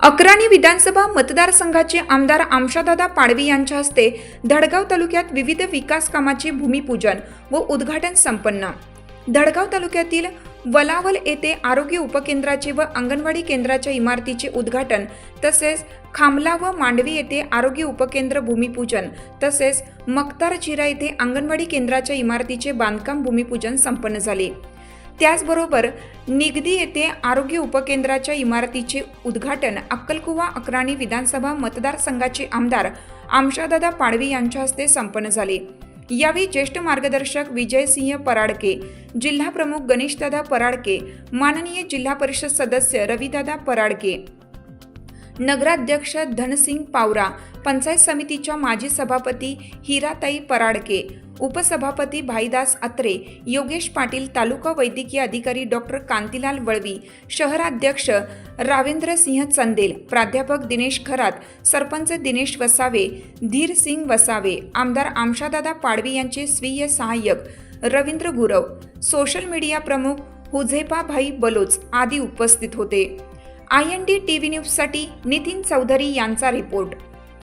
अक्राणी विधानसभा मतदारसंघाचे आमदार आमशादादा पाडवी यांच्या हस्ते धडगाव तालुक्यात विविध विकास कामाचे भूमिपूजन व उद्घाटन संपन्न। धडगाव तालुक्यातील वलावल येथे आरोग्य उपकेंद्राचे व अंगणवाडी केंद्राच्या इमारतीचे उद्घाटन तसेच खामला व मांडवी येथे आरोग्य उपकेंद्र भूमिपूजन तसेच मक्तारझिरा येथे अंगणवाडी केंद्राच्या इमारतीचे बांधकाम भूमिपूजन संपन्न झाले। त्याचबरोबर निगदी येथे आरोग्य उपकेंद्राच्या इमारतीचे उद्घाटन अक्कलकुवा अक्राणी विधानसभा मतदारसंघाचे आमदार आमशादादा पाडवी यांच्या हस्ते संपन्न झाले। यावेळी ज्येष्ठ मार्गदर्शक विजयसिंह पराडके, जिल्हा प्रमुख गणेशदादा पराडके, माननीय जिल्हा परिषद सदस्य रविदादा पराडके, नगराध्यक्ष धनसिंग पावरा, पंचायत समितीच्या माजी सभापती हिराताई पराडके, उपसभापती भाईदास अत्रे, योगेश पाटील, तालुका वैद्यकीय अधिकारी डॉक्टर कांतीलाल वळवी, शहराध्यक्ष रावेंद्र सिंह चंदेल, प्राध्यापक दिनेश खरात, सरपंच दिनेश वसावे, धीर सिंग वसावे, आमदार आमशादादा पाडवी यांचे स्वीय सहाय्यक रवींद्र गुरव, सोशल मीडिया प्रमुख हुझेफा भाई बलोच आदी उपस्थित होते। IND TV न्यूजसाठी नितीन चौधरी यांचा रिपोर्ट।